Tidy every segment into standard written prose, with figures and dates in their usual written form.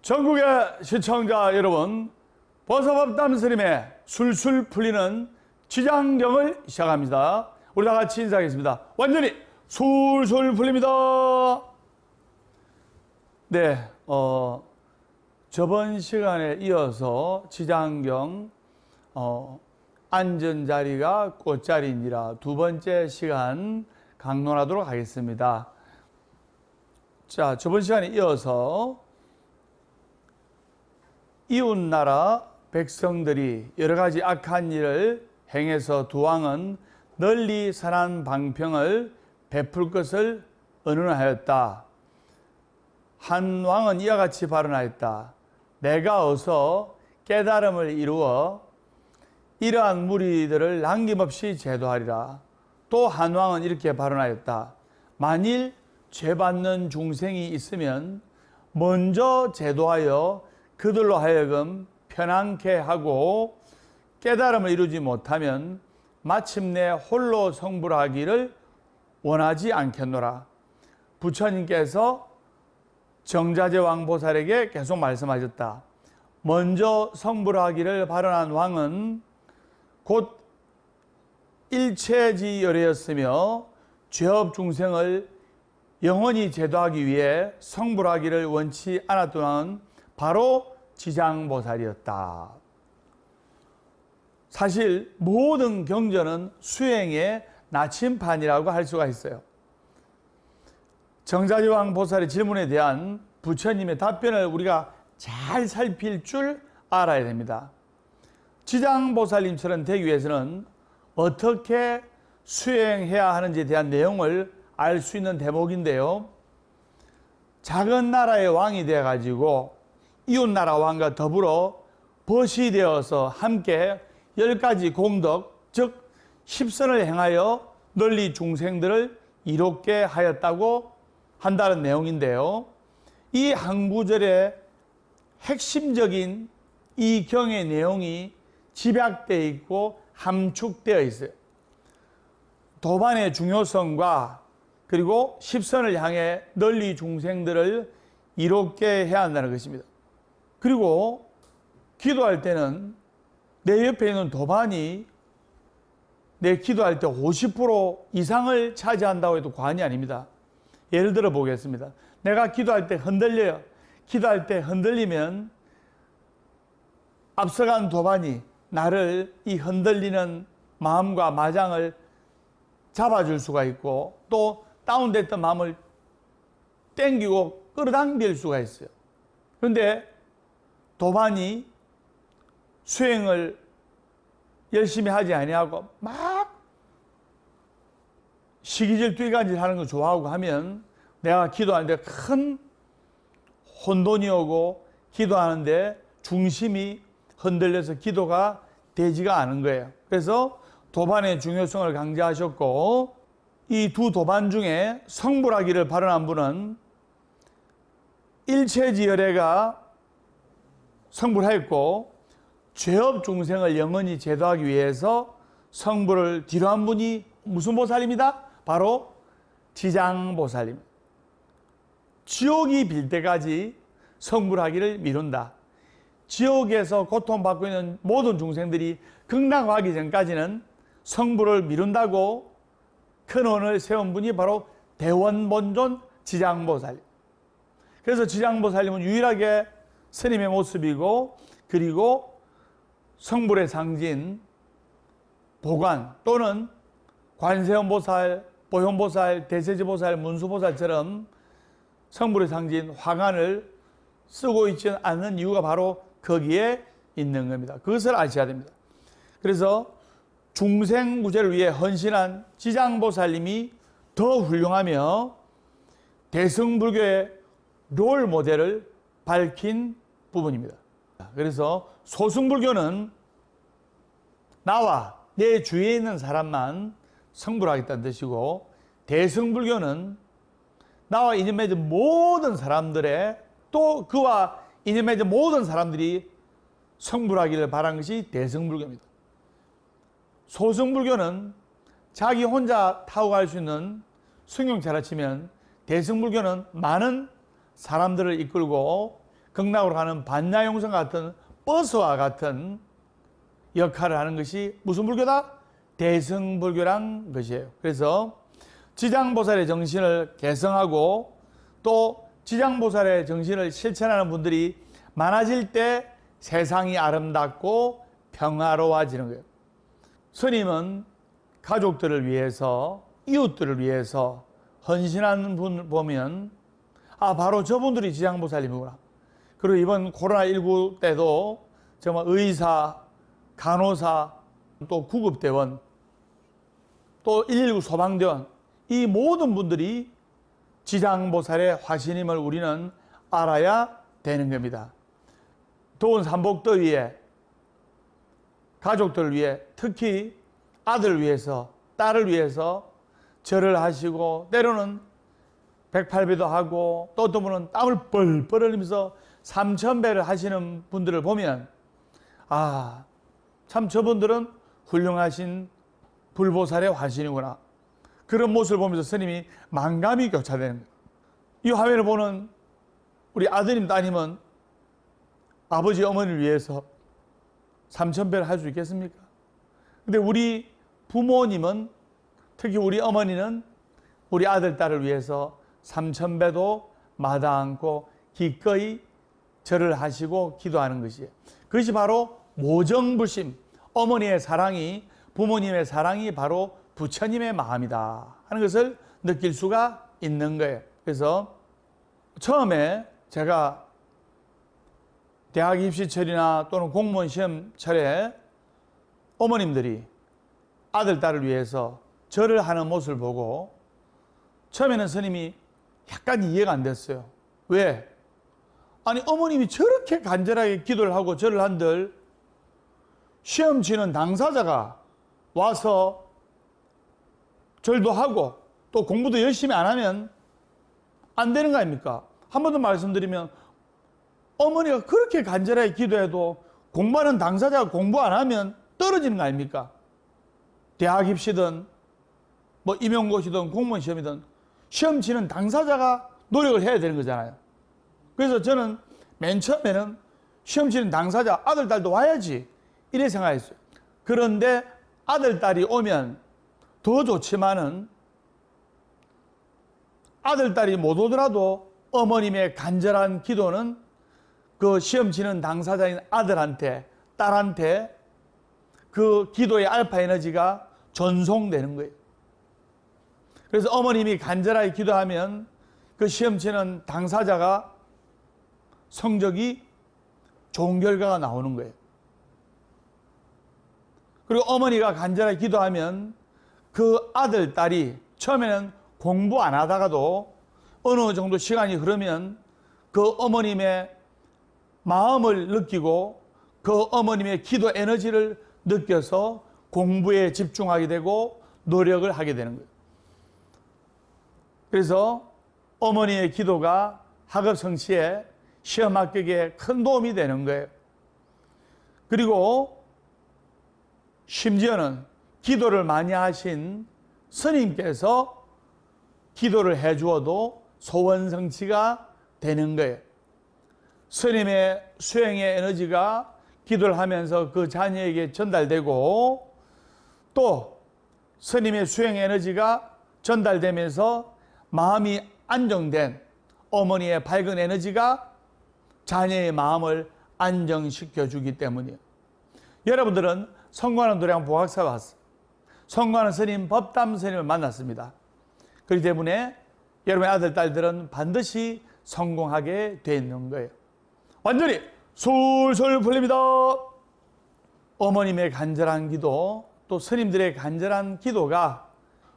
전국의 시청자 여러분, 버서밥담 스님의 술술 풀리는 지장경을 시작합니다. 우리 다 같이 인사하겠습니다. 완전히 술술 풀립니다. 네, 저번 시간에 이어서 지장경 앉은 자리가 꽃자리니라 두 번째 시간 강론하도록 하겠습니다. 자, 저번 시간에 이어서 이웃나라 백성들이 여러 가지 악한 일을 행해서 두 왕은 널리 선한 방평을 베풀 것을 언언하였다. 한 왕은 이와 같이 발언하였다. 내가 어서 깨달음을 이루어 이러한 무리들을 남김없이 제도하리라. 또 한 왕은 이렇게 발언하였다. 만일 죄받는 중생이 있으면 먼저 제도하여 그들로 하여금 편안케 하고 깨달음을 이루지 못하면 마침내 홀로 성불하기를 원하지 않겠노라. 부처님께서 정자제 왕보살에게 계속 말씀하셨다. 먼저 성불하기를 발언한 왕은 곧 일체지열애였으며 죄업 중생을 영원히 제도하기 위해 성불하기를 원치 않았던 왕은 바로 지장보살이었다. 사실 모든 경전은 수행의 나침판이라고 할 수가 있어요. 정자지왕 보살의 질문에 대한 부처님의 답변을 우리가 잘 살필 줄 알아야 됩니다. 지장보살님처럼 되기 위해서는 어떻게 수행해야 하는지에 대한 내용을 알 수 있는 대목인데요. 작은 나라의 왕이 되어가지고 이웃나라 왕과 더불어 벗이 되어서 함께 10가지 공덕, 즉 십선을 행하여 널리 중생들을 이롭게 하였다고 한다는 내용인데요. 이 한 구절의 핵심적인 이 경의 내용이 집약되어 있고 함축되어 있어요. 도반의 중요성과 그리고 십선을 향해 널리 중생들을 이롭게 해야 한다는 것입니다. 그리고 기도할 때는 내 옆에 있는 도반이 내 기도할 때 50% 이상을 차지한다고 해도 과언이 아닙니다. 예를 들어 보겠습니다. 내가 기도할 때 흔들려요. 기도할 때 흔들리면 앞서간 도반이 나를 이 흔들리는 마음과 마장을 잡아줄 수가 있고 또 다운됐던 마음을 땡기고 끌어당길 수가 있어요. 그런데 도반이 수행을 열심히 하지 아니하고 막 시기질 뛰간질 하는 거 좋아하고 하면 내가 기도하는데 큰 혼돈이 오고 기도하는데 중심이 흔들려서 기도가 되지가 않은 거예요. 그래서 도반의 중요성을 강조하셨고 이 두 도반 중에 성불하기를 발언한 분은 일체지열애가 성불하였고 죄업 중생을 영원히 제도하기 위해서 성불을 뒤로한 분이 무슨 보살입니다? 바로 지장보살입니다. 지옥이 빌 때까지 성불하기를 미룬다. 지옥에서 고통받고 있는 모든 중생들이 극락하기 전까지는 성불을 미룬다고 큰 원을 세운 분이 바로 대원본존 지장보살. 그래서 지장보살님은 유일하게 스님의 모습이고 그리고 성불의 상징 보관 또는 관세음보살, 보현보살, 대세지보살, 문수보살처럼 성불의 상징 화관을 쓰고 있지 않는 이유가 바로 거기에 있는 겁니다. 그것을 아셔야 됩니다. 그래서 중생구제를 위해 헌신한 지장보살님이 더 훌륭하며 대승불교의 롤 모델을 밝힌 부분입니다. 그래서 소승불교는 나와 내 주위에 있는 사람만 성불하겠다는 뜻이고 대승불교는 나와 인연 맺은 모든 사람들의 또 그와 인연 맺은 모든 사람들이 성불하기를 바란 것이 대승불교입니다. 소승불교는 자기 혼자 타고 갈 수 있는 승용차라 치면 대승불교는 많은 사람들을 이끌고 극락으로 가는 반야용선 같은 버스와 같은 역할을 하는 것이 무슨 불교다? 대승불교란 것이에요. 그래서 지장보살의 정신을 개성하고 또 지장보살의 정신을 실천하는 분들이 많아질 때 세상이 아름답고 평화로워지는 거예요. 스님은 가족들을 위해서, 이웃들을 위해서 헌신하는 분 보면 바로 저분들이 지장보살님이구나. 그리고 이번 코로나19 때도 정말 의사, 간호사, 또 구급대원, 또 119 소방대원, 이 모든 분들이 지장보살의 화신임을 우리는 알아야 되는 겁니다. 더운 삼복더위에 가족들을 위해, 특히 아들을 위해서, 딸을 위해서 절을 하시고 때로는 108배도 하고 또 어떤 분은 땀을 뻘뻘 흘리면서 3000배를 하시는 분들을 보면 참 저분들은 훌륭하신 불보살의 화신이구나. 그런 모습을 보면서 스님이 만감이 교차되는 거예요. 이 화면을 보는 우리 아드님, 따님은 아버지, 어머니를 위해서 3000배를 할 수 있겠습니까? 근데 우리 부모님은, 특히 우리 어머니는 우리 아들, 딸을 위해서 3000배도 마다 않고 기꺼이 절을 하시고 기도하는 것이에요. 그것이 바로 모정불심, 어머니의 사랑이, 부모님의 사랑이 바로 부처님의 마음이다 하는 것을 느낄 수가 있는 거예요. 그래서 처음에 제가 대학 입시철이나 또는 공무원 시험철에 어머님들이 아들, 딸을 위해서 절을 하는 모습을 보고 처음에는 스님이 약간 이해가 안 됐어요. 왜? 아니, 어머님이 저렇게 간절하게 기도를 하고 절을 한들 시험 치는 당사자가 와서 절도 하고 또 공부도 열심히 안 하면 안 되는 거 아닙니까? 한 번 더 말씀드리면 어머니가 그렇게 간절하게 기도해도 공부하는 당사자가 공부 안 하면 떨어지는 거 아닙니까? 대학 입시든 뭐 임용고시든 공무원 시험이든 시험 치는 당사자가 노력을 해야 되는 거잖아요. 그래서 저는 맨 처음에는 시험 치는 당사자 아들, 딸도 와야지 이래 생각했어요. 그런데 아들, 딸이 오면 더 좋지만은 아들, 딸이 못 오더라도 어머님의 간절한 기도는 그 시험 치는 당사자인 아들한테, 딸한테 그 기도의 알파 에너지가 전송되는 거예요. 그래서 어머님이 간절하게 기도하면 그 시험 치는 당사자가 성적이 좋은 결과가 나오는 거예요. 그리고 어머니가 간절하게 기도하면 그 아들, 딸이 처음에는 공부 안 하다가도 어느 정도 시간이 흐르면 그 어머님의 마음을 느끼고 그 어머님의 기도 에너지를 느껴서 공부에 집중하게 되고 노력을 하게 되는 거예요. 그래서 어머니의 기도가 학업 성취에 시험 합격에 큰 도움이 되는 거예요. 그리고 심지어는 기도를 많이 하신 스님께서 기도를 해 주어도 소원 성취가 되는 거예요. 스님의 수행의 에너지가 기도를 하면서 그 자녀에게 전달되고 또 스님의 수행의 에너지가 전달되면서 마음이 안정된 어머니의 밝은 에너지가 자녀의 마음을 안정시켜 주기 때문이에요. 여러분들은 성관원 도량 보학사 왔어요. 성관원 스님, 법담 스님을 만났습니다. 그렇기 때문에 여러분의 아들, 딸들은 반드시 성공하게 되어 있는 거예요. 완전히 솔솔 풀립니다. 어머님의 간절한 기도, 또 스님들의 간절한 기도가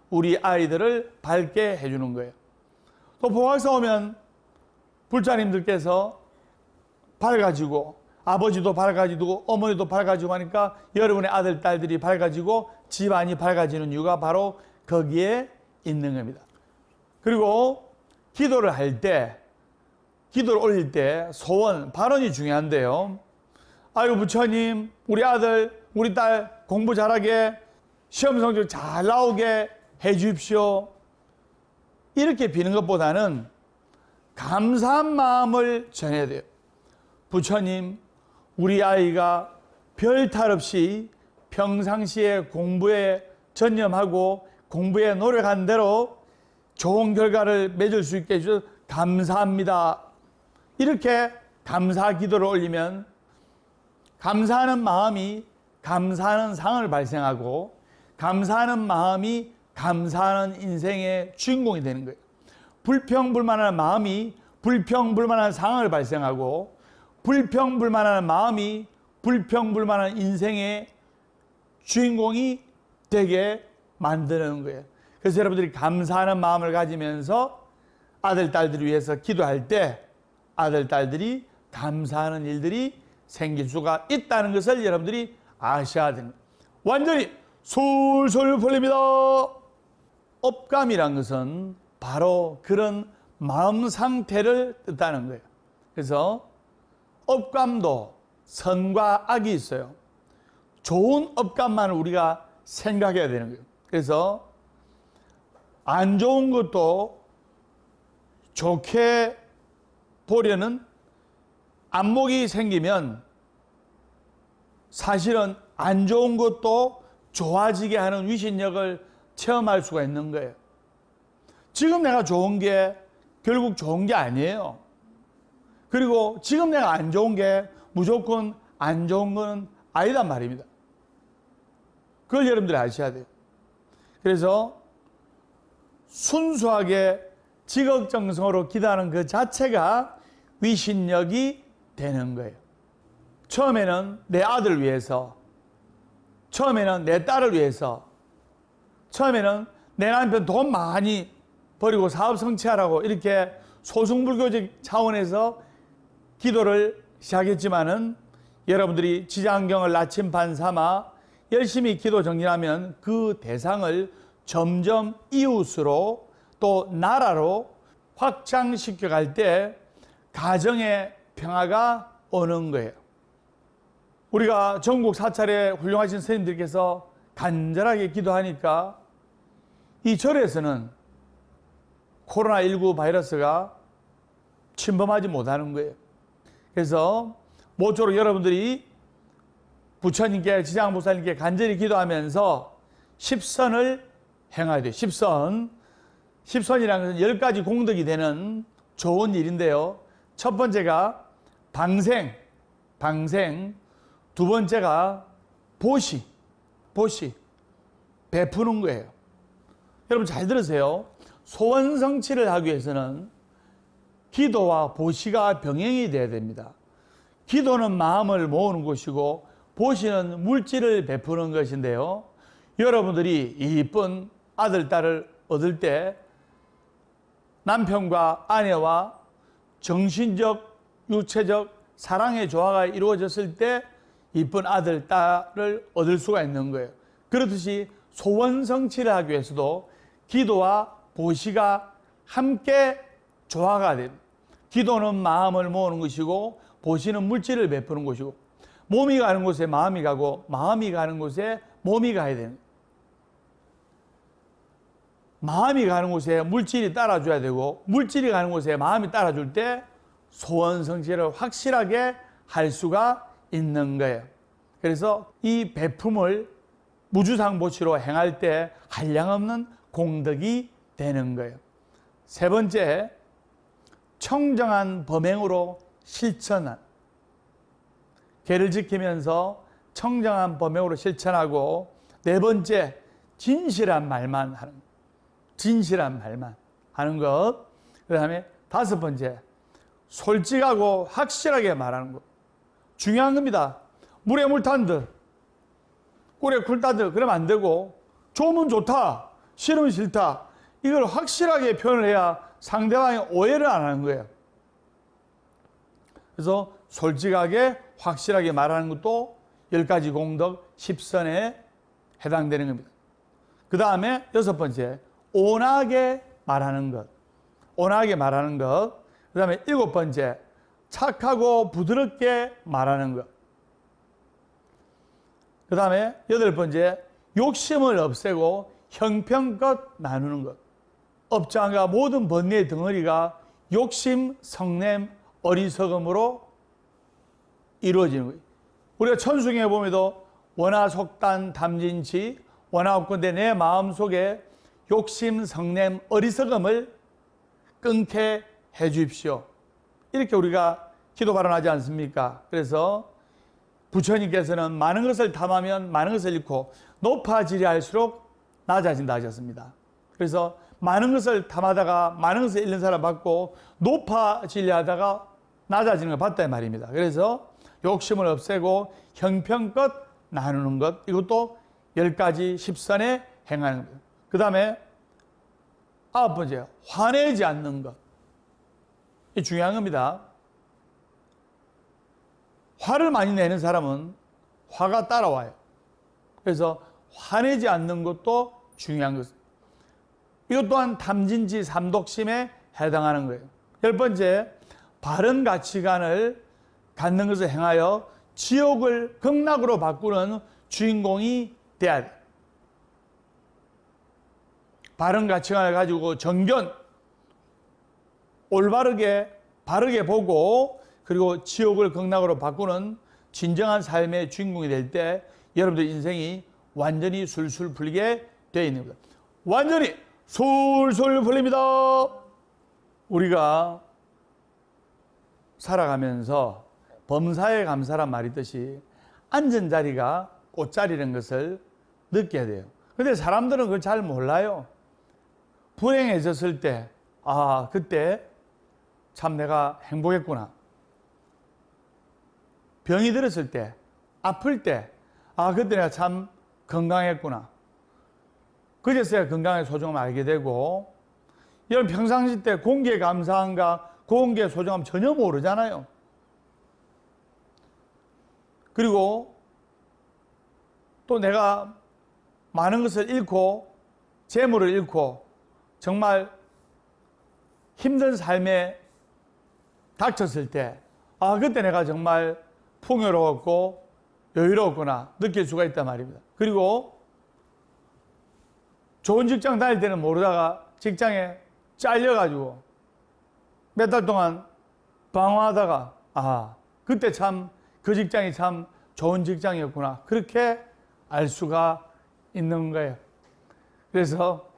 우리 아이들을 밝게 해주는 거예요. 또 보학사 오면 불자님들께서 밝아지고 아버지도 밝아지고 어머니도 밝아지고 하니까 여러분의 아들, 딸들이 밝아지고 집안이 밝아지는 이유가 바로 거기에 있는 겁니다. 그리고 기도를 할 때, 기도를 올릴 때 소원, 발언이 중요한데요. 아이고 부처님, 우리 아들, 우리 딸 공부 잘하게, 시험 성적 잘 나오게 해 주십시오. 이렇게 비는 것보다는 감사한 마음을 전해야 돼요. 부처님, 우리 아이가 별 탈 없이 평상시에 공부에 전념하고 공부에 노력한 대로 좋은 결과를 맺을 수 있게 해주셔서 감사합니다. 이렇게 감사 기도를 올리면 감사하는 마음이 감사하는 상을 발생하고 감사하는 마음이 감사하는 인생의 주인공이 되는 거예요. 불평불만한 마음이 불평불만한 상을 발생하고 불평불만한 마음이 불평불만한 인생의 주인공이 되게 만드는 거예요. 그래서 여러분들이 감사하는 마음을 가지면서 아들, 딸들을 위해서 기도할 때 아들, 딸들이 감사하는 일들이 생길 수가 있다는 것을 여러분들이 아셔야 됩니다. 완전히 솔솔 풀립니다. 업감이란 것은 바로 그런 마음 상태를 뜻하는 거예요. 그래서 업감도 선과 악이 있어요. 좋은 업감만 우리가 생각해야 되는 거예요. 그래서 안 좋은 것도 좋게 보려는 안목이 생기면 사실은 안 좋은 것도 좋아지게 하는 위신력을 체험할 수가 있는 거예요. 지금 내가 좋은 게 결국 좋은 게 아니에요. 그리고 지금 내가 안 좋은 게 무조건 안 좋은 건 아니단 말입니다. 그걸 여러분들이 아셔야 돼요. 그래서 순수하게 지극정성으로 기도하는 그 자체가 위신력이 되는 거예요. 처음에는 내 아들을 위해서, 처음에는 내 딸을 위해서, 처음에는 내 남편 돈 많이 버리고 사업 성취하라고 이렇게 소승불교적 차원에서 기도를 시작했지만은 여러분들이 지장경을 나침반 삼아 열심히 기도 정진하면 그 대상을 점점 이웃으로 또 나라로 확장시켜 갈 때 가정의 평화가 오는 거예요. 우리가 전국 사찰에 훌륭하신 스님들께서 간절하게 기도하니까 이 절에서는 코로나19 바이러스가 침범하지 못하는 거예요. 그래서 모쪼록 여러분들이 부처님께 지장보살님께 간절히 기도하면서 10선을 행해야 돼요. 10선. 10선이라는 것은 10가지 공덕이 되는 좋은 일인데요. 첫 번째가 방생. 두 번째가 보시. 베푸는 거예요. 여러분 잘 들으세요. 소원 성취를 하기 위해서는 기도와 보시가 병행이 돼야 됩니다. 기도는 마음을 모으는 것이고 보시는 물질을 베푸는 것인데요. 여러분들이 이쁜 아들, 딸을 얻을 때 남편과 아내와 정신적, 육체적 사랑의 조화가 이루어졌을 때 이쁜 아들, 딸을 얻을 수가 있는 거예요. 그렇듯이 소원 성취를 하기 위해서도 기도와 보시가 함께 조화가 됩니다. 기도는 마음을 모으는 것이고 보시는 물질을 베푸는 것이고 몸이 가는 곳에 마음이 가고 마음이 가는 곳에 몸이 가야 됩니다. 마음이 가는 곳에 물질이 따라줘야 되고 물질이 가는 곳에 마음이 따라줄 때 소원 성취를 확실하게 할 수가 있는 거예요. 그래서 이 베품을 무주상보시로 행할 때 한량없는 공덕이 되는 거예요. 세 번째, 청정한 범행으로 실천한, 계를 지키면서 청정한 범행으로 실천하고, 네 번째, 진실한 말만 하는 것. 그 다음에 다섯 번째, 솔직하고 확실하게 말하는 것. 중요한 겁니다. 물에 물 탄 듯, 꿀에 굴 탄 듯 그러면 안 되고, 좋으면 좋다, 싫으면 싫다, 이걸 확실하게 표현을 해야 상대방이 오해를 안 하는 거예요. 그래서 솔직하게 확실하게 말하는 것도 10가지 공덕 10선에 해당되는 겁니다. 그 다음에 여섯 번째, 온화하게 말하는 것. 그 다음에 일곱 번째, 착하고 부드럽게 말하는 것. 그 다음에 여덟 번째, 욕심을 없애고 형편껏 나누는 것. 업장과 모든 번뇌의 덩어리가 욕심, 성냄, 어리석음으로 이루어지는 거예요. 우리가 천수경에 보면도 원하 속단 담진치 원하 없건대 내 마음속에 욕심 성냄 어리석음을 끊게 해 주십시오. 이렇게 우리가 기도 발언하지 않습니까? 그래서 부처님께서는 많은 것을 탐하면 많은 것을 잃고 높아지려 할수록 낮아진다 하셨습니다. 그래서 많은 것을 탐하다가 많은 것을 잃는 사람 받고 높아지려 하다가 낮아지는 걸 봤다 이 말입니다. 그래서 욕심을 없애고 형편껏 나누는 것, 이것도 10가지 십선에 행하는 것. 그 다음에 9번째, 화내지 않는 것. 이 중요한 겁니다. 화를 많이 내는 사람은 화가 따라와요. 그래서 화내지 않는 것도 중요한 것. 이것 또한 담진지 삼독심에 해당하는 거예요. 10번째, 바른 가치관을 갖는 것을 행하여 지옥을 극락으로 바꾸는 주인공이 돼야 돼. 바른 가치관을 가지고 정견, 올바르게 바르게 보고 그리고 지옥을 극락으로 바꾸는 진정한 삶의 주인공이 될 때 여러분들 인생이 완전히 술술 풀리게 되어 있는 겁니다. 완전히 술술 풀립니다. 우리가 살아가면서 범사에 감사란 말이 있듯이 앉은 자리가 꽃자리라는 것을 느껴야 돼요. 근데 사람들은 그걸 잘 몰라요. 불행해졌을 때, 아, 그때 참 내가 행복했구나. 병이 들었을 때, 아플 때, 아, 그때 내가 참 건강했구나. 그제서야 건강의 소중함을 알게 되고, 여러분 평상시 때 공기의 감사함과 공기의 소중함 전혀 모르잖아요. 그리고 또 내가 많은 것을 잃고, 재물을 잃고, 정말 힘든 삶에 닥쳤을 때, 아, 그때 내가 정말 풍요로웠고 여유로웠구나 느낄 수가 있단 말입니다. 그리고 좋은 직장 다닐 때는 모르다가 직장에 잘려가지고 몇 달 동안 방황하다가, 아, 그때 참 그 직장이 참 좋은 직장이었구나. 그렇게 알 수가 있는 거예요. 그래서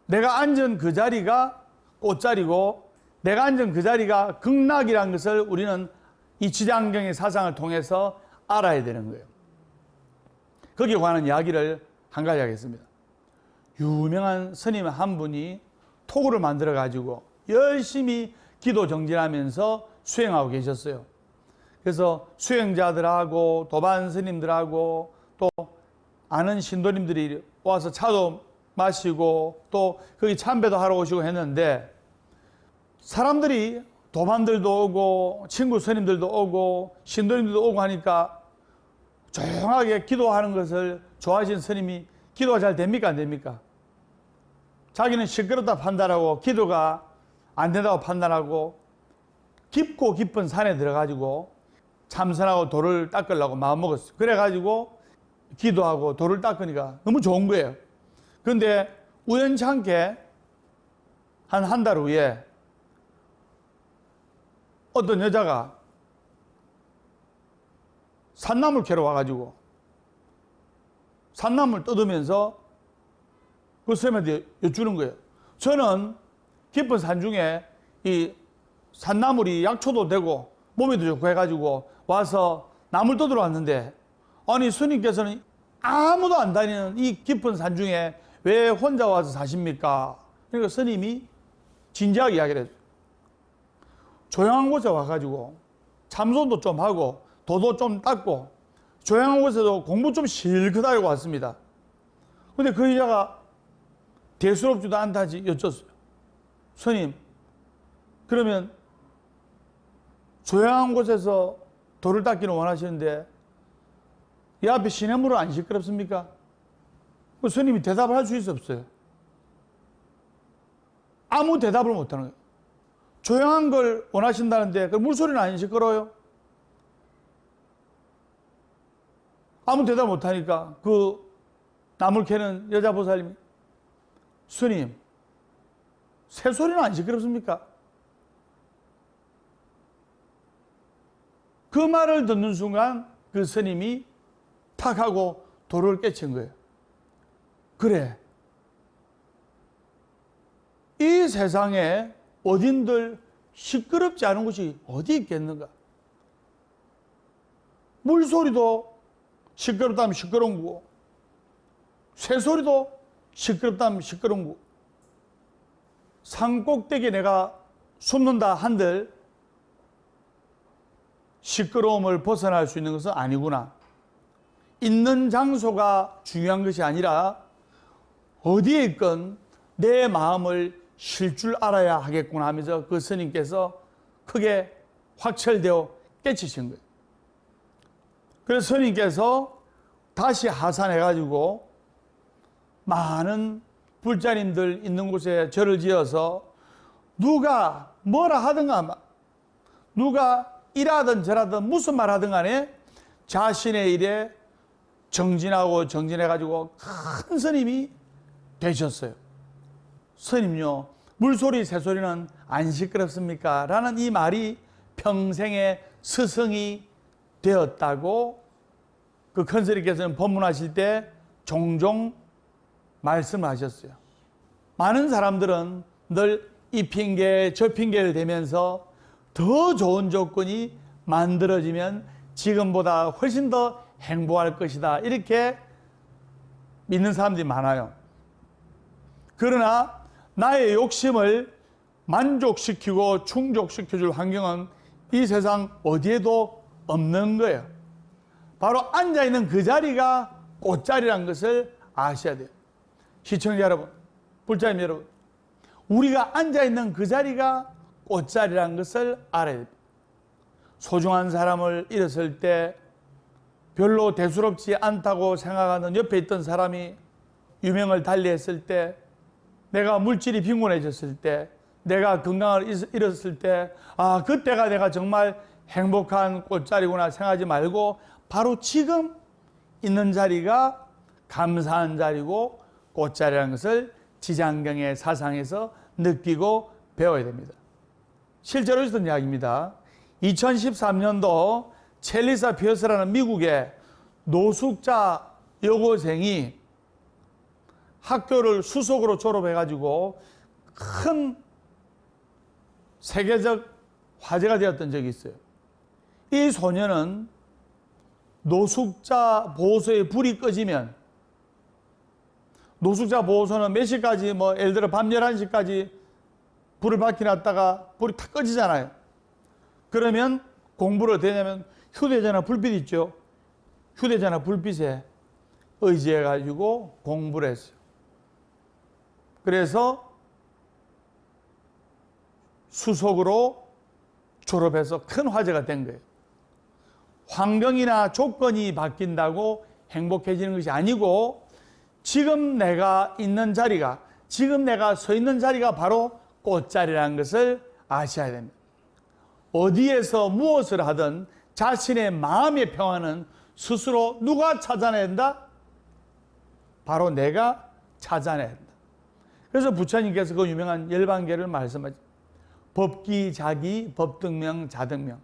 내가 앉은 그 자리가 꽃자리고 내가 앉은 그 자리가 극락이라는 것을 우리는 이 지장경의 사상을 통해서 알아야 되는 거예요. 거기에 관한 이야기를 한 가지 하겠습니다. 유명한 스님 한 분이 토구를 만들어 가지고 열심히 기도 정진하면서 수행하고 계셨어요. 그래서 수행자들하고 도반 스님들하고 또 아는 신도님들이 와서 차도 마시고 또 거기 참배도 하러 오시고 했는데 사람들이 도반들도 오고 친구 스님들도 오고 신도님들도 오고 하니까 조용하게 기도하는 것을 좋아하시는 스님이 기도가 잘 됩니까? 안 됩니까? 자기는 시끄럽다 판단하고 기도가 안 된다고 판단하고 깊고 깊은 산에 들어가지고 참선하고 돌을 닦으려고 마음먹었어요. 그래가지고 기도하고 돌을 닦으니까 너무 좋은 거예요. 그런데 우연찮게 한 달 후에 어떤 여자가 산나물 캐러 와가지고 산나물 뜯으면서 그 스님한테 여쭈는 거예요. 저는 깊은 산 중에 이 산나물이 약초도 되고 몸에도 좋고 해가지고 와서 나물 뜯으러 왔는데 아니 스님께서는 아무도 안 다니는 이 깊은 산 중에 왜 혼자 와서 사십니까? 그러니까 스님이 진지하게 이야기를 했어요. 조용한 곳에 와가지고 참선도 좀 하고 도도 좀 닦고 조용한 곳에도 공부 좀 실컷 하고 왔습니다. 근데 그 여자가 대수롭지도 않다지 여쭸어요. 스님, 그러면 조용한 곳에서 돌을 닦기는 원하시는데 이 앞에 시냇물은 안 시끄럽습니까? 그 스님이 대답을 할 수 있었어요. 아무 대답을 못하는 거예요. 조용한 걸 원하신다는데 그 물소리는 안 시끄러워요? 아무 대답 못하니까 그 나물 캐는 여자 보살님이 스님, 새소리는 안 시끄럽습니까? 그 말을 듣는 순간 그 스님이 탁 하고 도를 깨친 거예요. 그래, 이 세상에 어딘들 시끄럽지 않은 곳이 어디 있겠는가? 물소리도 시끄럽다면 시끄러운 거고, 새소리도 시끄럽다면 시끄러운 거고, 산꼭대기에 내가 숨는다 한들 시끄러움을 벗어날 수 있는 것은 아니구나. 있는 장소가 중요한 것이 아니라 어디에 있건 내 마음을 쉴 줄 알아야 하겠구나 하면서 그 스님께서 크게 확철되어 깨치신 거예요. 그래서 스님께서 다시 하산해가지고 많은 불자님들 있는 곳에 절을 지어서 누가 뭐라 하든가, 누가 이라든 저라든 무슨 말 하든 간에 자신의 일에 정진하고 정진해가지고 큰 스님이 되셨어요. 스님요, 물소리 새소리는 안 시끄럽습니까? 라는 이 말이 평생의 스승이 되었다고 그 큰 스님께서는 법문하실 때 종종 말씀하셨어요. 많은 사람들은 늘 이 핑계 저 핑계를 대면서 더 좋은 조건이 만들어지면 지금보다 훨씬 더 행복할 것이다, 이렇게 믿는 사람들이 많아요. 그러나 나의 욕심을 만족시키고 충족시켜줄 환경은 이 세상 어디에도 없는 거예요. 바로 앉아있는 그 자리가 꽃자리라는 것을 아셔야 돼요. 시청자 여러분, 불자님 여러분, 우리가 앉아있는 그 자리가 꽃자리라는 것을 알아야 됩니다. 소중한 사람을 잃었을 때 별로 대수롭지 않다고 생각하는 옆에 있던 사람이 유명을 달리했을 때, 내가 물질이 빈곤해졌을 때, 내가 건강을 잃었을 때, 아, 그때가 내가 정말 행복한 꽃자리구나 생각하지 말고 바로 지금 있는 자리가 감사한 자리고 꽃자리라는 것을 지장경의 사상에서 느끼고 배워야 됩니다. 실제로 있었던 이야기입니다. 2013년도 첼리사 피어스라는 미국의 노숙자 여고생이 학교를 수석으로 졸업해가지고 큰 세계적 화제가 되었던 적이 있어요. 이 소녀는 노숙자 보호소에 불이 꺼지면, 노숙자 보호소는 몇 시까지, 예를 들어 밤 11시까지 불을 밝혀놨다가 불이 탁 꺼지잖아요. 그러면 공부를 어떻게 하냐면 휴대전화 불빛 있죠. 휴대전화 불빛에 의지해가지고 공부를 했어요. 그래서 수석으로 졸업해서 큰 화제가 된 거예요. 환경이나 조건이 바뀐다고 행복해지는 것이 아니고 지금 내가 있는 자리가, 지금 내가 서 있는 자리가 바로 꽃자리라는 것을 아셔야 됩니다. 어디에서 무엇을 하든 자신의 마음의 평안은 스스로 누가 찾아내야 된다? 바로 내가 찾아내야 된다. 그래서 부처님께서 그 유명한 열반계를 말씀하죠. 법기, 자기, 법등명, 자등명.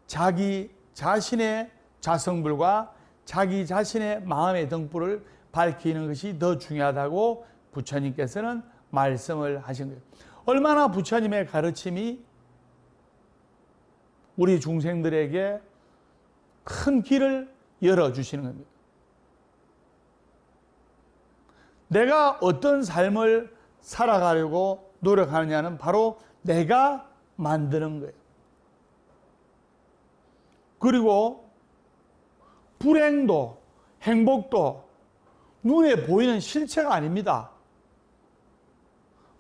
자기 자신의 자성불과 자기 자신의 마음의 등불을 밝히는 것이 더 중요하다고 부처님께서는 말씀을 하신 거예요. 얼마나 부처님의 가르침이 우리 중생들에게 큰 길을 열어주시는 겁니다. 내가 어떤 삶을 살아가려고 노력하느냐는 바로 내가 만드는 거예요. 그리고 불행도 행복도 눈에 보이는 실체가 아닙니다.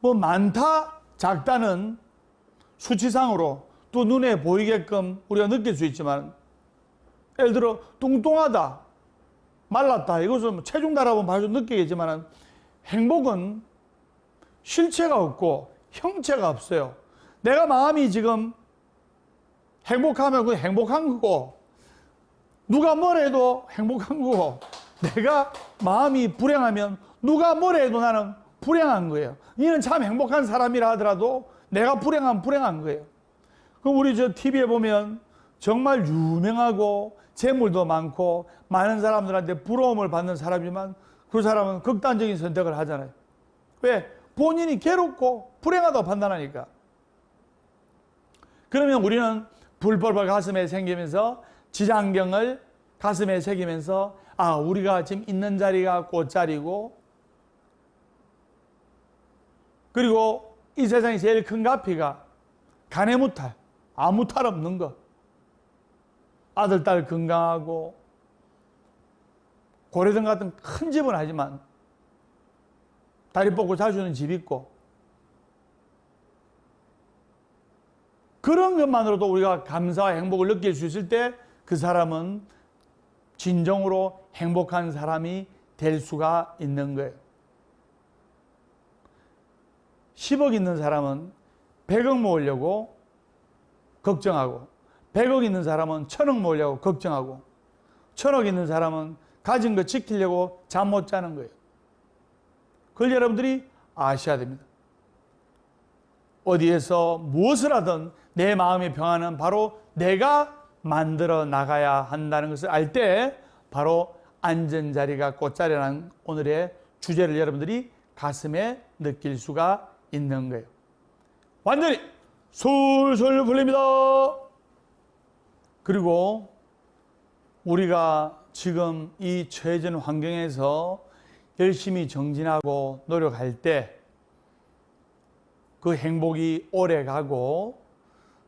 많다 작다는 수치상으로 또 눈에 보이게끔 우리가 느낄 수 있지만, 예를 들어 뚱뚱하다, 말랐다, 이것은 체중 달아보면 바로 느끼겠지만 행복은 실체가 없고 형체가 없어요. 내가 마음이 지금 행복하면 그 행복한 거고, 누가 뭘 해도 행복한 거고, 내가 마음이 불행하면 누가 뭘 해도 나는 불행한 거예요. 니는 참 행복한 사람이라 하더라도 내가 불행하면 불행한 거예요. 그럼 우리 TV에 보면 정말 유명하고 재물도 많고 많은 사람들한테 부러움을 받는 사람이지만 그 사람은 극단적인 선택을 하잖아요. 왜? 본인이 괴롭고 불행하다고 판단하니까. 그러면 우리는 불법을 가슴에 새기면서 지장경을 가슴에 새기면서 아, 우리가 지금 있는 자리가 꽃자리고, 그리고 이 세상에 제일 큰 가피가 가내무탈, 아무 탈 없는 거. 아들, 딸 건강하고 고래등 같은 큰 집은 하지만 다리 뻗고 잘 주는 집 있고, 그런 것만으로도 우리가 감사와 행복을 느낄 수 있을 때 그 사람은 진정으로 행복한 사람이 될 수가 있는 거예요. 10억 있는 사람은 100억 모으려고 걱정하고, 100억 있는 사람은 1000억 모으려고 걱정하고, 1000억 있는 사람은 가진 거 지키려고 잠 못 자는 거예요. 그걸 여러분들이 아셔야 됩니다. 어디에서 무엇을 하든 내 마음의 평안은 바로 내가 만들어 나가야 한다는 것을 알 때 바로 앉은 자리가 꽃자리라는 오늘의 주제를 여러분들이 가슴에 느낄 수가 있는 거예요. 완전히 솔솔 풀립니다. 그리고 우리가 지금 이 처해진 환경에서 열심히 정진하고 노력할 때 그 행복이 오래 가고,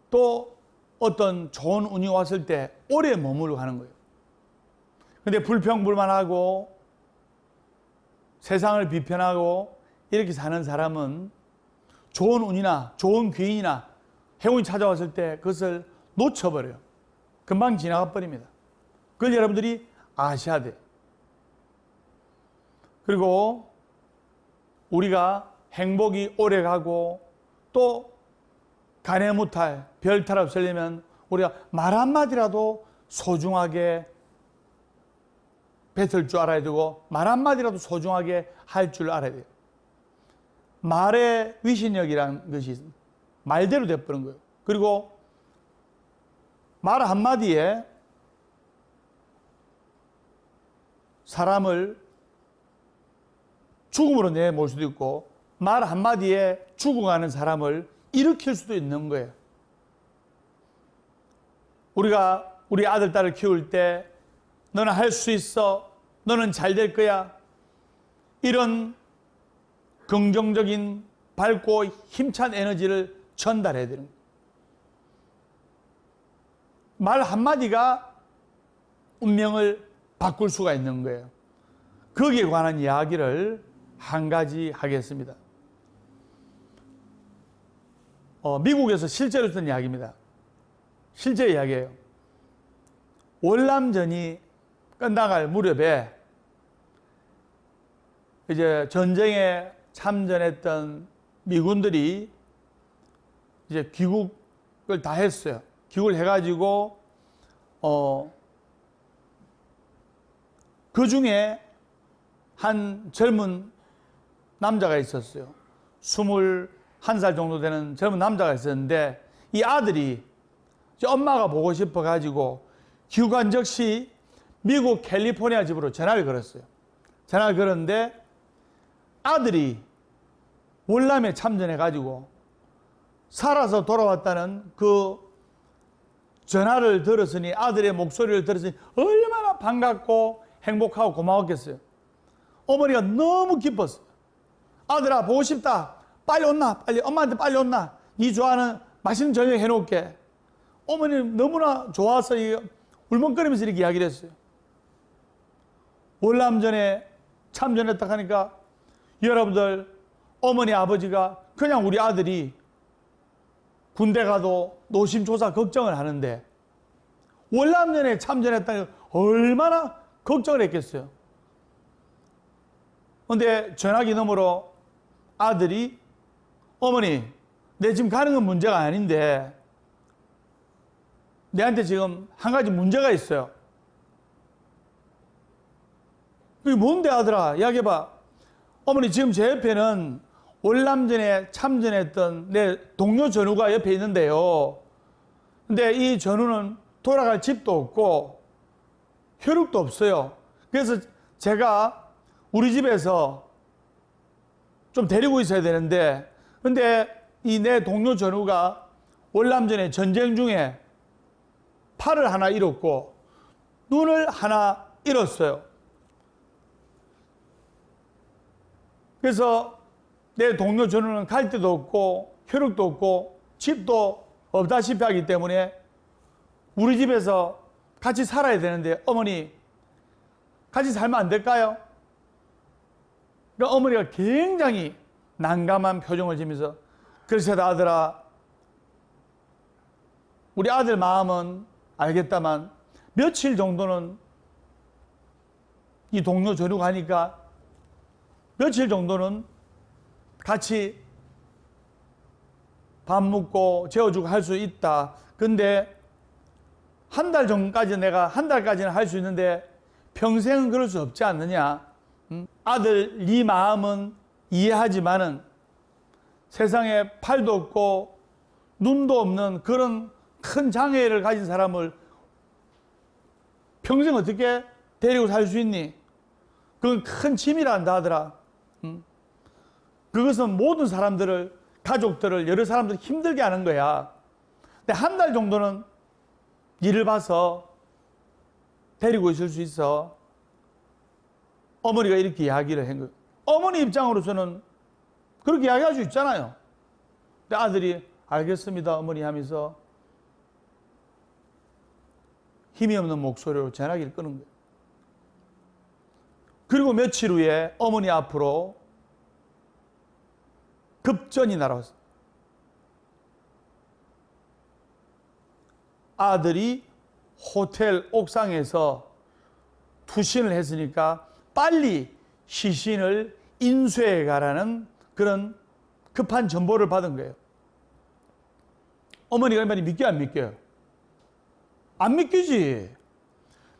또 어떤 좋은 운이 왔을 때 오래 머물러 가는 거예요. 근데 불평불만하고 세상을 비판하고 이렇게 사는 사람은 좋은 운이나 좋은 귀인이나 행운이 찾아왔을 때 그것을 놓쳐버려요. 금방 지나가 버립니다. 그걸 여러분들이 아셔야 돼요. 그리고 우리가 행복이 오래 가고 또 가내무탈, 별탈 없으려면 우리가 말 한마디라도 소중하게 뱉을 줄 알아야 되고, 말 한마디라도 소중하게 할 줄 알아야 돼요. 말의 위신력이라는 것이 말대로 돼버린 거예요. 그리고 말 한마디에 사람을 죽음으로 내몰 수도 있고, 말 한마디에 죽어가는 사람을 일으킬 수도 있는 거예요. 우리가 우리 아들, 딸을 키울 때 너는 할 수 있어, 너는 잘 될 거야, 이런 긍정적인 밝고 힘찬 에너지를 전달해야 되는 거예요. 말 한마디가 운명을 바꿀 수가 있는 거예요. 거기에 관한 이야기를 한 가지 하겠습니다. 미국에서 실제로 있던 이야기입니다. 실제 이야기예요. 월남전이 끝나갈 무렵에 이제 전쟁에 참전했던 미군들이 이제 귀국을 다 했어요. 귀국을 해가지고 그 중에 한 젊은 남자가 있었어요. 21살 정도 되는 젊은 남자가 있었는데, 이 아들이 엄마가 보고 싶어 가지고 귀국한 즉시 미국 캘리포니아 집으로 전화를 걸었어요. 전화를 걸었는데 아들이 월남에 참전해 가지고 살아서 돌아왔다는 그 전화를 들었으니, 아들의 목소리를 들었으니 얼마나 반갑고 행복하고 고마웠겠어요. 어머니가 너무 기뻤어요. 아들아, 보고 싶다. 빨리 온나? 빨리, 엄마한테 빨리 온나? 네 좋아하는 맛있는 저녁 해놓을게. 어머니는 너무나 좋아서 울먹거리면서 이렇게 이야기를 했어요. 월남전에 참전했다 하니까 여러분들, 어머니 아버지가 그냥 우리 아들이 군대 가도 노심초사 걱정을 하는데 월남전에 참전했다니 얼마나 걱정을 했겠어요. 근데 전화기 너머로 아들이, 어머니, 내 지금 가는 건 문제가 아닌데 내한테 지금 한 가지 문제가 있어요. 그게 뭔데 아들아? 이야기해봐. 어머니, 지금 제 옆에는 월남전에 참전했던 내 동료 전우가 옆에 있는데요. 근데 이 전우는 돌아갈 집도 없고 혈육도 없어요. 그래서 제가 우리 집에서 좀 데리고 있어야 되는데, 근데 이 내 동료 전우가 월남전에 전쟁 중에 팔을 하나 잃었고 눈을 하나 잃었어요. 그래서 내 동료 전우는 갈 데도 없고 혈육도 없고 집도 없다시피 하기 때문에 우리 집에서 같이 살아야 되는데, 어머니 같이 살면 안 될까요? 그러니까 어머니가 굉장히 난감한 표정을 지면서, 그래서 아들아, 우리 아들 마음은 알겠다만 며칠 정도는 이 동료 전우가 하니까 며칠 정도는 같이 밥 먹고 재워주고 할 수 있다. 근데 한 달 전까지 내가 한 달까지는 할 수 있는데 평생은 그럴 수 없지 않느냐. 아들 네 마음은 이해하지만은 세상에 팔도 없고 눈도 없는 그런 큰 장애를 가진 사람을 평생 어떻게 데리고 살 수 있니? 그건 큰 짐이란다 하더라. 그것은 모든 사람들을, 가족들을, 여러 사람들을 힘들게 하는 거야. 근데 한 달 정도는 일을 봐서 데리고 있을 수 있어. 어머니가 이렇게 이야기를 한 거예요. 어머니 입장으로서는 그렇게 이야기할 수 있잖아요. 근데 아들이 알겠습니다 어머니 하면서 힘이 없는 목소리로 전화기를 끄는 거예요. 그리고 며칠 후에 어머니 앞으로 급전이 날아왔어요. 아들이 호텔 옥상에서 투신을 했으니까 빨리 시신을 인수해 가라는 그런 급한 전보를 받은 거예요. 어머니가 이 말이 믿겨요, 안 믿겨요? 안 믿기지.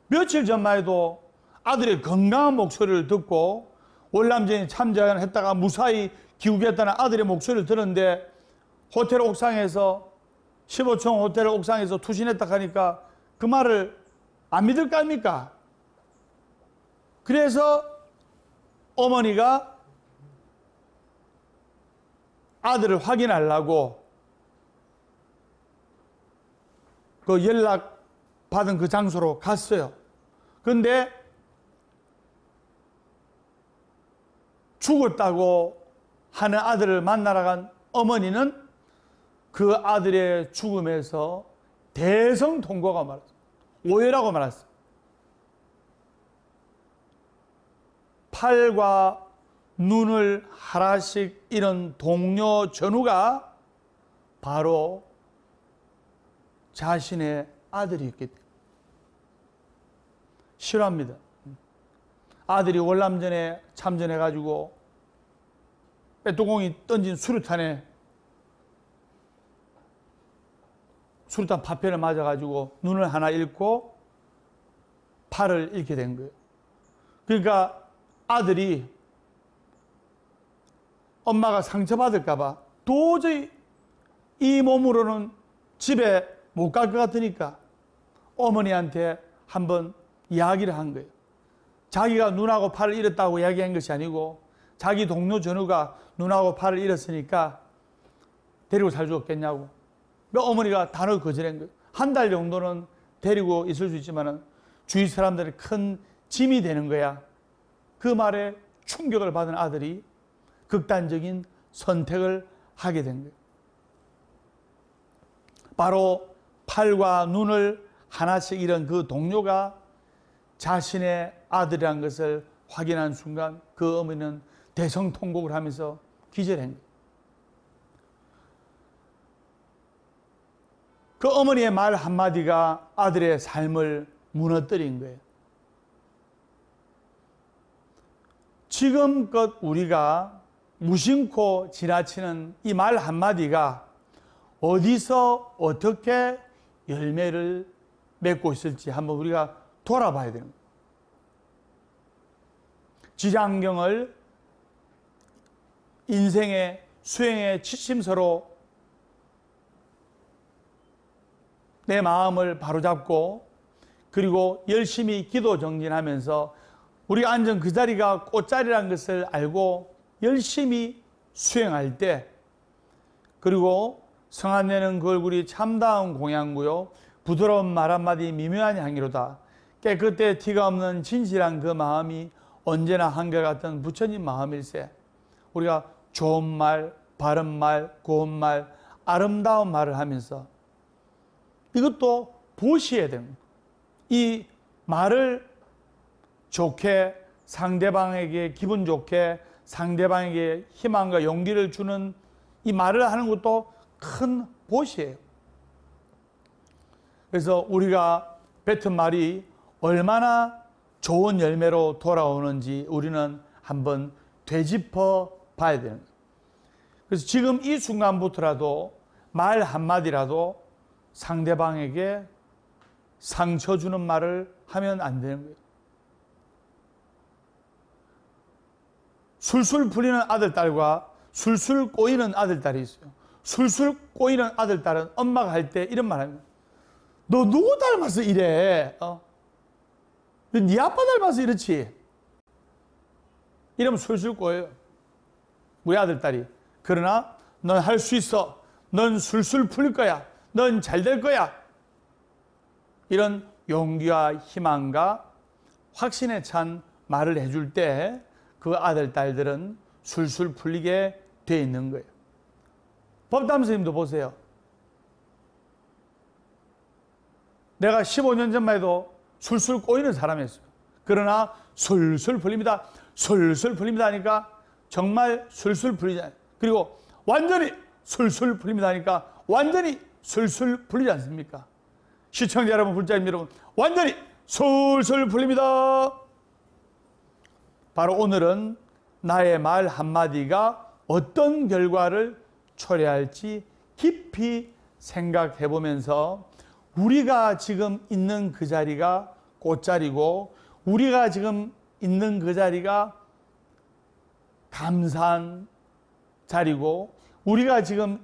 며칠 전만 해도 아들의 건강한 목소리를 듣고 월남전에 참전했다가 무사히 귀국했다는 아들의 목소리를 들었는데, 호텔 옥상에서 15층 호텔 옥상에서 투신했다 하니까 그 말을 안 믿을 거 아닙니까? 그래서 어머니가 아들을 확인하려고 그 연락 받은 그 장소로 갔어요. 그런데 죽었다고 하는 아들을 만나러 간 어머니는 그 아들의 죽음에서 대성통곡하고 말았어요. 오해라고 말했어요. 팔과 눈을 하나씩 잃은 동료 전우가 바로 자신의 아들이었기 때문에. 싫어합니다. 아들이 월남전에 참전해가지고 빼뚜공이 던진 수류탄에 수류탄 파편을 맞아가지고 눈을 하나 잃고 팔을 잃게 된 거예요. 그러니까 아들이 엄마가 상처받을까봐 도저히 이 몸으로는 집에 못 갈 것 같으니까 어머니한테 한번 이야기를 한 거예요. 자기가 눈하고 팔을 잃었다고 이야기한 것이 아니고 자기 동료 전우가 눈하고 팔을 잃었으니까 데리고 살 수 없겠냐고. 그러니까 어머니가 단호히 거절한 거예요. 한 달 정도는 데리고 있을 수 있지만 주위 사람들이 큰 짐이 되는 거야. 그 말에 충격을 받은 아들이 극단적인 선택을 하게 된 거예요. 바로 팔과 눈을 하나씩 잃은 그 동료가 자신의 아들이라는 것을 확인한 순간 그 어머니는 대성통곡을 하면서 기절한 거예요. 그 어머니의 말 한마디가 아들의 삶을 무너뜨린 거예요. 지금껏 우리가 무심코 지나치는 이 말 한마디가 어디서 어떻게 열매를 맺고 있을지 한번 우리가 돌아봐야 되는 거예요. 지장경을 인생의 수행의 지침서로 내 마음을 바로잡고 그리고 열심히 기도 정진하면서 우리가 앉은 그 자리가 꽃자리라는 것을 알고 열심히 수행할 때, 그리고 성안내는 그 얼굴이 참다운 공양구요 부드러운 말 한마디 미묘한 향기로다. 깨끗해 티가 없는 진실한 그 마음이 언제나 한결같은 부처님 마음일세. 우리가 좋은 말, 바른 말, 고운 말, 아름다운 말을 하면서 이것도 보시해야 됩니다. 이 말을 좋게, 상대방에게 기분 좋게, 상대방에게 희망과 용기를 주는 이 말을 하는 것도 큰 보시예요. 그래서 우리가 뱉은 말이 얼마나 좋은 열매로 돌아오는지 우리는 한번 되짚어 봐야 되는 거예요. 그래서 지금 이 순간부터라도 말 한마디라도 상대방에게 상처 주는 말을 하면 안 되는 거예요. 술술 풀리는 아들딸과 술술 꼬이는 아들딸이 있어요. 술술 꼬이는 아들딸은 엄마가 할 때 이런 말 합니다. 너 누구 닮아서 이래? 네 아빠 닮아서 이렇지? 이러면 술술 꼬여요. 우리 아들딸이. 그러나 넌 할 수 있어. 넌 술술 풀릴 거야. 넌 잘 될 거야. 이런 용기와 희망과 확신에 찬 말을 해줄 때 그 아들, 딸들은 술술 풀리게 돼 있는 거예요. 법담 선생님도 보세요. 내가 15년 전만 해도 술술 꼬이는 사람이었어요. 그러나 술술 풀립니다. 술술 풀립니다 하니까 정말 술술 풀리잖아요. 그리고 완전히 술술 풀립니다 하니까 완전히 술술 풀리지 않습니까? 시청자 여러분, 불자님 여러분, 완전히 술술 풀립니다. 바로 오늘은 나의 말 한마디가 어떤 결과를 초래할지 깊이 생각해 보면서 우리가 지금 있는 그 자리가 꽃자리고 우리가 지금 있는 그 자리가 감사한 자리고 우리가 지금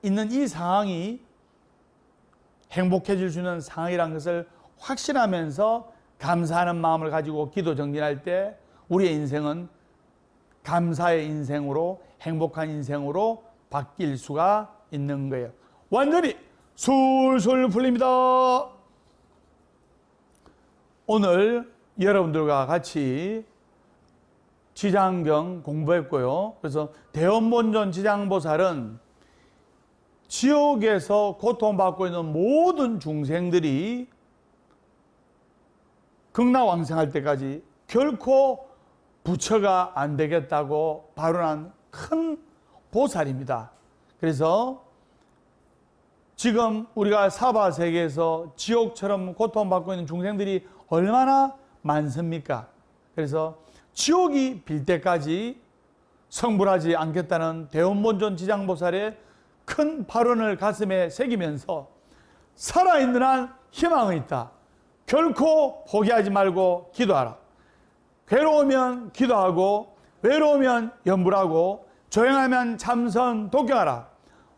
있는 이 상황이 행복해질 수 있는 상황이라는 것을 확신하면서 감사하는 마음을 가지고 기도 정진할 때 우리의 인생은 감사의 인생으로, 행복한 인생으로 바뀔 수가 있는 거예요. 완전히 술술 풀립니다. 오늘 여러분들과 같이 지장경 공부했고요. 그래서 대원본전 지장보살은 지옥에서 고통받고 있는 모든 중생들이 극락왕생할 때까지 결코 부처가 안 되겠다고 발언한 큰 보살입니다. 그래서 지금 우리가 사바세계에서 지옥처럼 고통받고 있는 중생들이 얼마나 많습니까? 그래서 지옥이 빌 때까지 성불하지 않겠다는 대원본전 지장보살의 큰 발언을 가슴에 새기면서 살아있는 한 희망이 있다. 결코 포기하지 말고 기도하라. 괴로우면 기도하고 외로우면 염불하고 조용하면 참선 독경하라.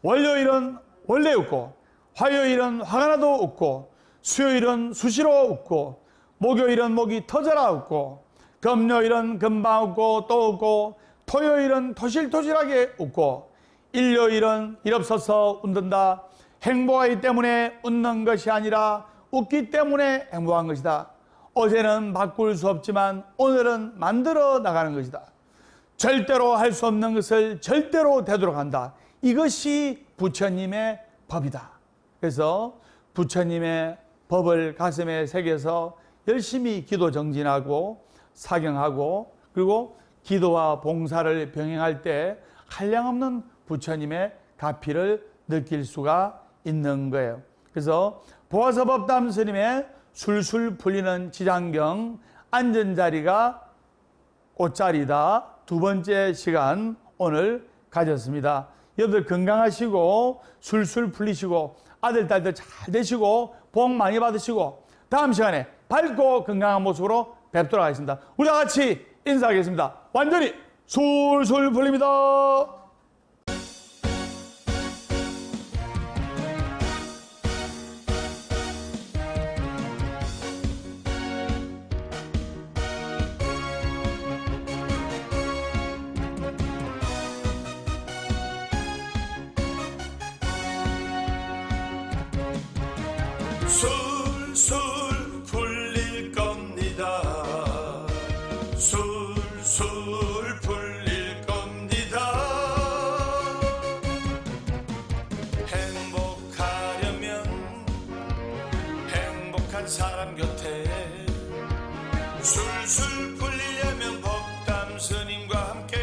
월요일은 원래 웃고 화요일은 화가 나도 웃고 수요일은 수시로 웃고 목요일은 목이 터져라 웃고 금요일은 금방 웃고 또 웃고 토요일은 토실토실하게 웃고 일요일은 일 없어서 웃는다. 행복하기 때문에 웃는 것이 아니라 웃기 때문에 행복한 것이다. 어제는 바꿀 수 없지만 오늘은 만들어 나가는 것이다. 절대로 할 수 없는 것을 절대로 되도록 한다. 이것이 부처님의 법이다. 그래서 부처님의 법을 가슴에 새겨서 열심히 기도 정진하고 사경하고 그리고 기도와 봉사를 병행할 때 한량없는 부처님의 가피를 느낄 수가 있는 거예요. 그래서 보아서법담 스님의 술술 풀리는 지장경 앉은 자리가 꽃자리다. 두 번째 시간 오늘 가졌습니다. 여러분들 건강하시고 술술 풀리시고 아들 딸들 잘 되시고 복 많이 받으시고 다음 시간에 밝고 건강한 모습으로 뵙도록 하겠습니다. 우리 다 같이 인사하겠습니다. 완전히 술술 풀립니다. 술술 풀릴 겁니다. 술술 풀릴 겁니다. 행복하려면 행복한 사람 곁에 술술 풀리려면 법담 스님과 함께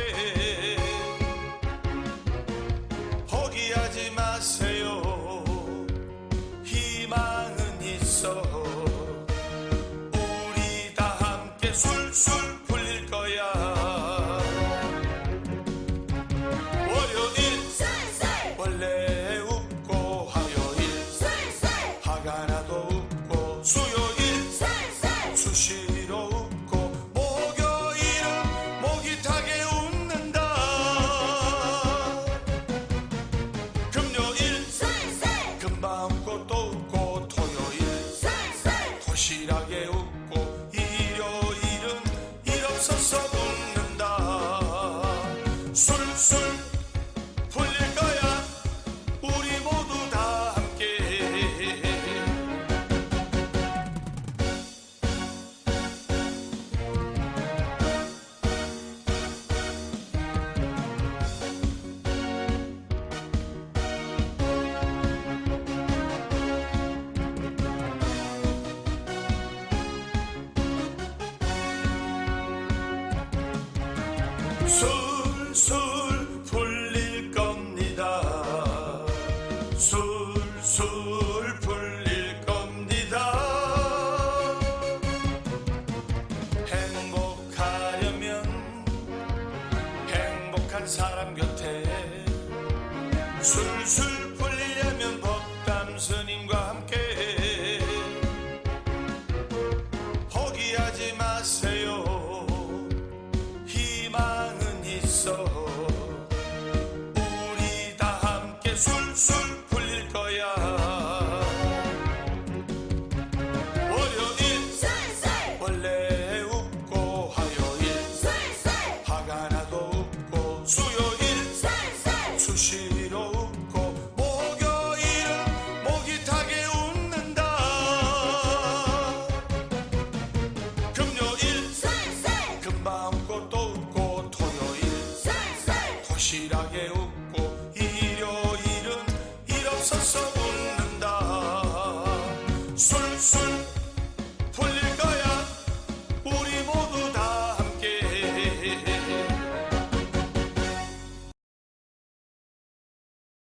포기하지 마세요. 희망은 있어. 우리 다 함께 술술 풀릴 거야. 월요일 술술 원래 웃고 화요일 술술 화가 나도 웃고 수요일 술술 수시로 웃고 목요일은 목이 타게 웃는다. 금요일 술술 금방 웃고 또 웃고 토요일 술술 도실하게 웃고 일요일은 일 없어서 웃는다. 술술 풀릴 거야. 우리 모두 다 함께. 술술 풀릴 겁니다. 술술 풀릴 겁니다. 행복하려면 행복한 사람 곁에 술술